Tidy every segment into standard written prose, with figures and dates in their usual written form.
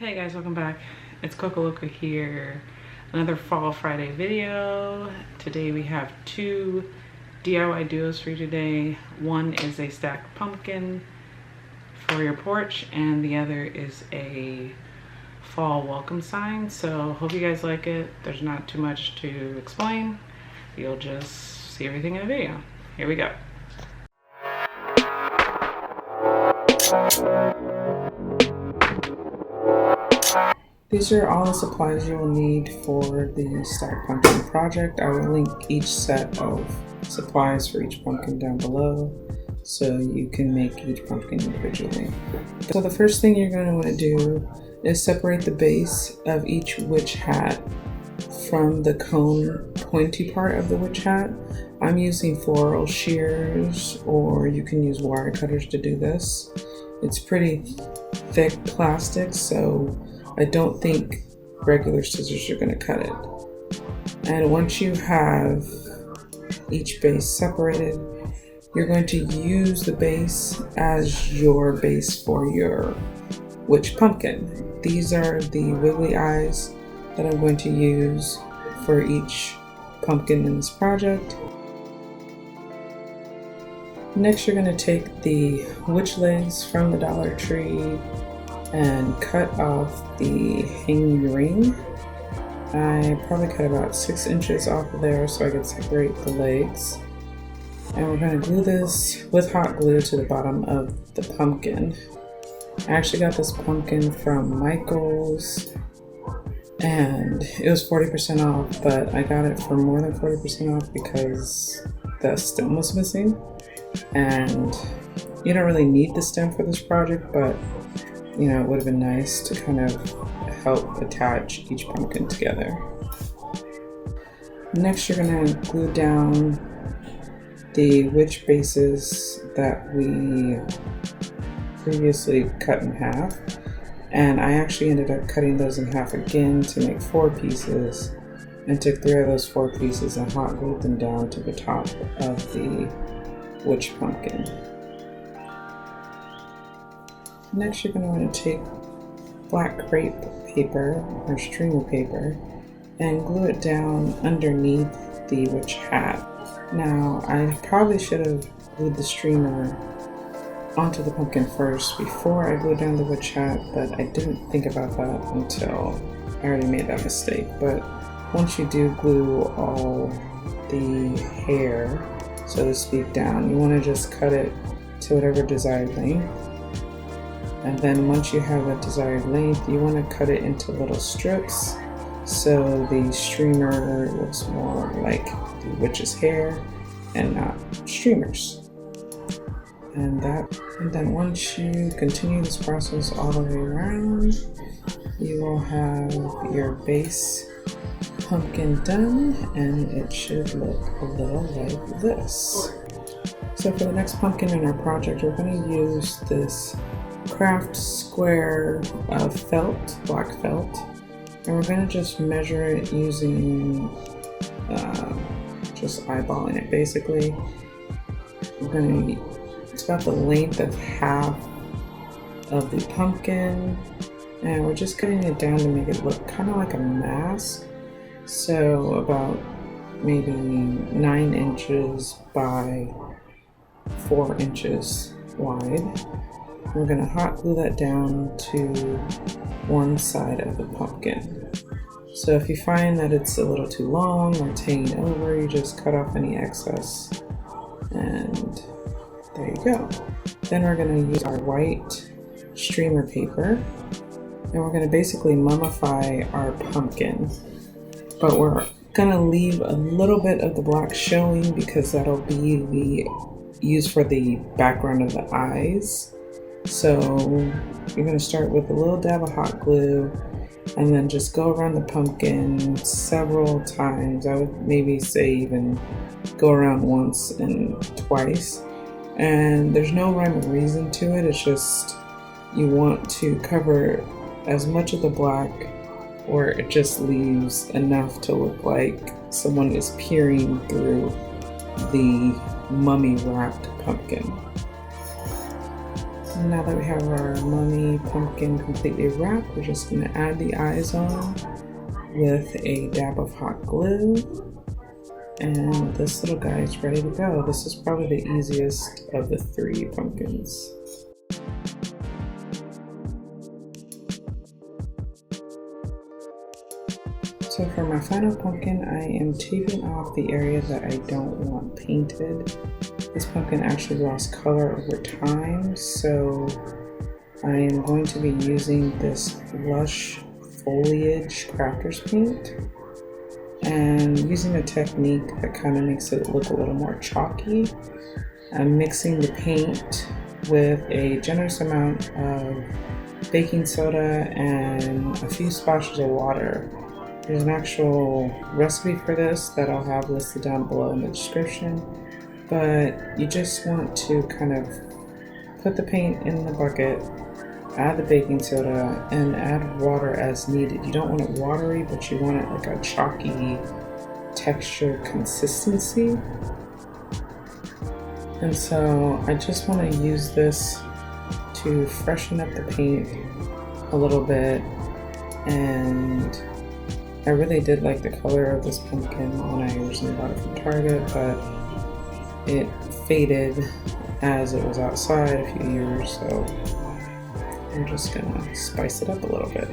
Hey guys, welcome back. It's Cocoloca here. Another Fall Friday video. Today we have two DIY duos for you today. One is a stacked pumpkin for your porch and the other is a fall welcome sign. So hope you guys like it. There's not too much to explain. You'll just see everything in the video. Here we go. These are all the supplies you will need for the stacked pumpkin project. I will link each set of supplies for each pumpkin down below so you can make each pumpkin individually. So the first thing you're going to want to do is separate the base of each witch hat from the cone pointy part of the witch hat. I'm using floral shears, or you can use wire cutters to do this. It's pretty thick plastic, so I don't think regular scissors are going to cut it. And once you have each base separated, you're going to use the base as your base for your witch pumpkin. These are the wiggly eyes that I'm going to use for each pumpkin in this project. Next, you're going to take the witch legs from the Dollar Tree and cut off the hanging ring. I probably cut about 6 inches off of there so I could separate the legs. And we're going to glue this with hot glue to the bottom of the pumpkin. I actually got this pumpkin from Michael's and it was 40% off, but I got it for more than 40% off because the stem was missing. And you don't really need the stem for this project, but you know, it would have been nice to kind of help attach each pumpkin together. Next, you're going to glue down the witch bases that we previously cut in half. And I actually ended up cutting those in half again to make 4 pieces, and took 3 of those 4 pieces and hot glued them down to the top of the witch pumpkin. Next, you're going to want to take black crepe paper or streamer paper and glue it down underneath the witch hat. Now, I probably should have glued the streamer onto the pumpkin first before I glued down the witch hat, but I didn't think about that until I already made that mistake. But once you do glue all the hair, so to speak, down, you want to just cut it to whatever desired length. And then once you have a desired length, you want to cut it into little strips so the streamer looks more like the witch's hair and not streamers. And then once you continue this process all the way around, you will have your base pumpkin done, and it should look a little like this. So for the next pumpkin in our project, we're going to use this craft square of felt, black felt, and we're going to just measure it using just eyeballing it basically. It's about the length of half of the pumpkin, and we're just cutting it down to make it look kind of like a mask, so about maybe 9 inches by 4 inches wide. We're going to hot glue that down to one side of the pumpkin. So if you find that it's a little too long or it's hanging over, you just cut off any excess, and there you go. Then we're going to use our white streamer paper, and we're going to basically mummify our pumpkin, but we're going to leave a little bit of the black showing because that'll be used for the background of the eyes. So you're going to start with a little dab of hot glue and then just go around the pumpkin several times. I would maybe say even go around once and twice. And there's no rhyme or reason to it. It's just you want to cover as much of the black where it just leaves enough to look like someone is peering through the mummy wrapped pumpkin. Now that we have our mummy pumpkin completely wrapped, we're just going to add the eyes on with a dab of hot glue. And this little guy is ready to go. This is probably the easiest of the 3 pumpkins. So for my final pumpkin, I am taping off the area that I don't want painted. This pumpkin actually lost color over time, so I am going to be using this Lush Foliage Crafter's Paint and using a technique that kind of makes it look a little more chalky. I'm mixing the paint with a generous amount of baking soda and a few splashes of water. There's an actual recipe for this that I'll have listed down below in the description, but you just want to kind of put the paint in the bucket, add the baking soda, and add water as needed. You don't want it watery, but you want it like a chalky texture consistency. And so I just want to use this to freshen up the paint a little bit, and I really did like the color of this pumpkin when I originally bought it from Target, but it faded as it was outside a few years, so I'm just gonna spice it up a little bit.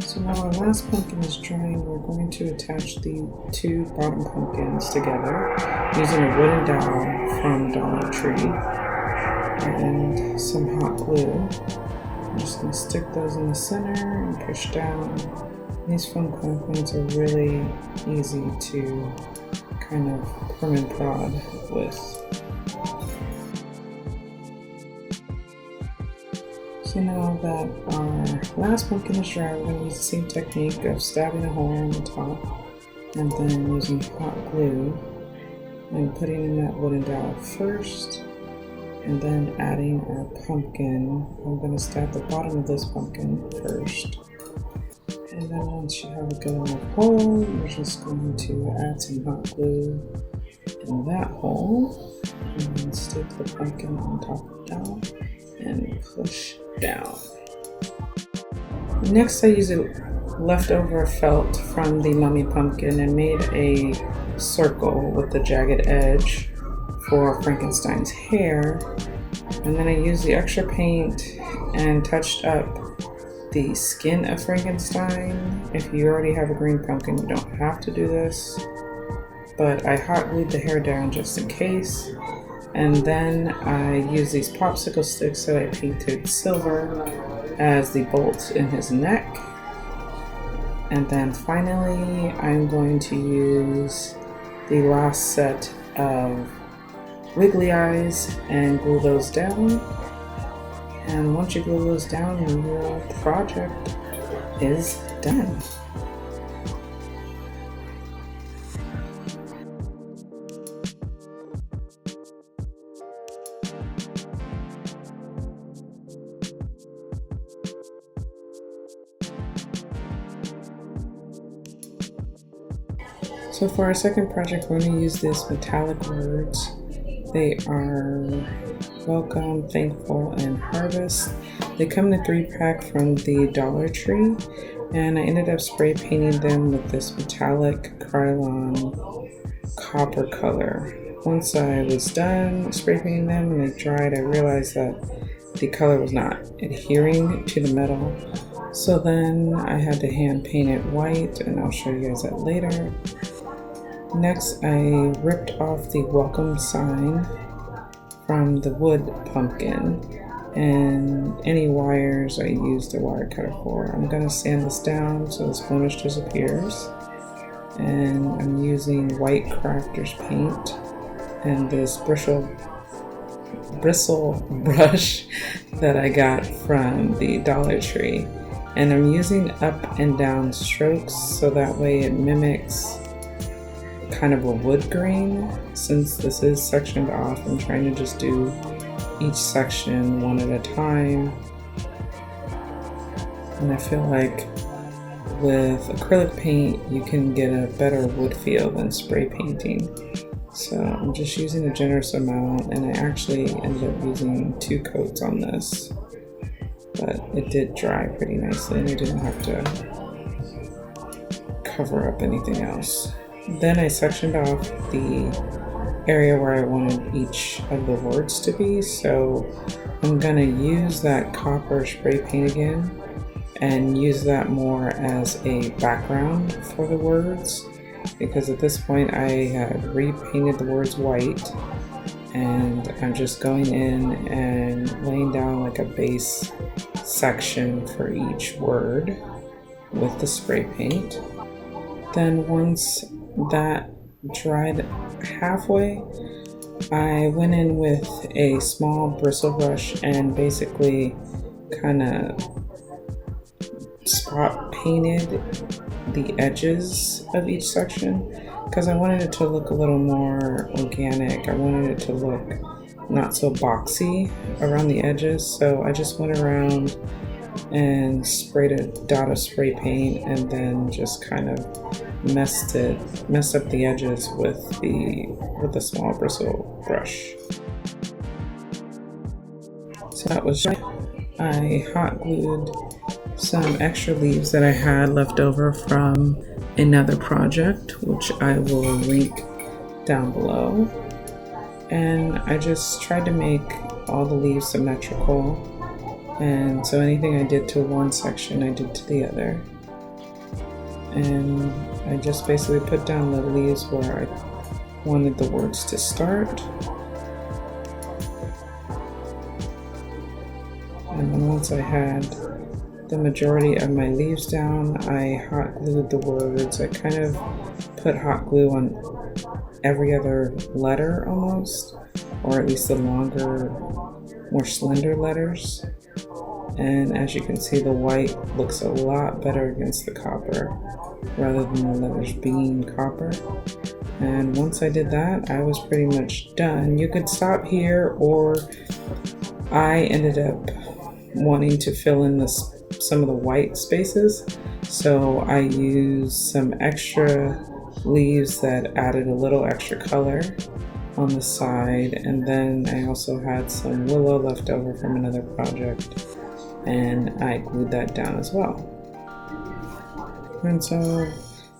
So now our last pumpkin is drying, we're going to attach the 2 bottom pumpkins together using a wooden dowel from Dollar Tree and some hot glue. I'm just going to stick those in the center and push down. These foam pumpkins are really easy to kind of prim and prod with. So now that our last pumpkin is dry, we're going to use the same technique of stabbing a hole in the top and then using hot glue and putting in that wooden dowel first, and then adding our pumpkin. I'm going to stab the bottom of this pumpkin first. And then once you have a good enough hole, you're just going to add some hot glue in that hole and then stick the pumpkin on top of the dowel and push down. Next, I used leftover felt from the mummy pumpkin and made a circle with the jagged edge for Frankenstein's hair, and then I used the extra paint and touched up the skin of Frankenstein. If you already have a green pumpkin, you don't have to do this, but I hot glued the hair down just in case. And then I used these popsicle sticks that I painted silver as the bolts in his neck. And then finally, I'm going to use the last set of wiggly eyes and glue those down. And once you glue those down, your project is done. So for our second project, we're going to use these metallic words. They are welcome, thankful, and harvest. They come in a 3-pack from the Dollar Tree, and I ended up spray painting them with this metallic Krylon copper color. Once I was done spray painting them and they dried, I realized that the color was not adhering to the metal. So then I had to hand paint it white, and I'll show you guys that later. Next, I ripped off the welcome sign from the wood pumpkin, and any wires I used a wire cutter for. I'm going to sand this down so this blemish disappears, and I'm using white crafter's paint and this bristle brush that I got from the Dollar Tree, and I'm using up and down strokes so that way it mimics kind of a wood grain. Since this is sectioned off, I'm trying to just do each section one at a time, and I feel like with acrylic paint you can get a better wood feel than spray painting. So I'm just using a generous amount, and I actually ended up using 2 coats on this, but it did dry pretty nicely and I didn't have to cover up anything else. Then I sectioned off the area where I wanted each of the words to be, so I'm gonna use that copper spray paint again and use that more as a background for the words, because at this point I had repainted the words white, and I'm just going in and laying down like a base section for each word with the spray paint. Then once that dried halfway, I went in with a small bristle brush and basically kind of spot painted the edges of each section, because I wanted it to look a little more organic. I wanted it to look not so boxy around the edges, so I just went around and sprayed a dot of spray paint and then just kind of messed up the edges with the small bristle brush. So that was I hot glued some extra leaves that I had left over from another project, which I will link down below. And I just tried to make all the leaves symmetrical, and so anything I did to one section I did to the other. And I just basically put down the leaves where I wanted the words to start. And then once I had the majority of my leaves down, I hot glued the words. I kind of put hot glue on every other letter almost, or at least the longer, more slender letters. And as you can see, the white looks a lot better against the copper rather than the letters being copper. And once I did that, I was pretty much done. You could stop here, or I ended up wanting to fill in some of the white spaces, so I used some extra leaves that added a little extra color on the side, and then I also had some willow left over from another project, and I glued that down as well. And so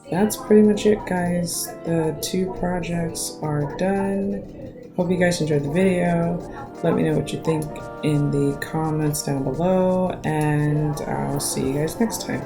that's pretty much it, guys. The 2 projects are done. Hope you guys enjoyed the video. Let me know what you think in the comments down below, and I'll see you guys next time.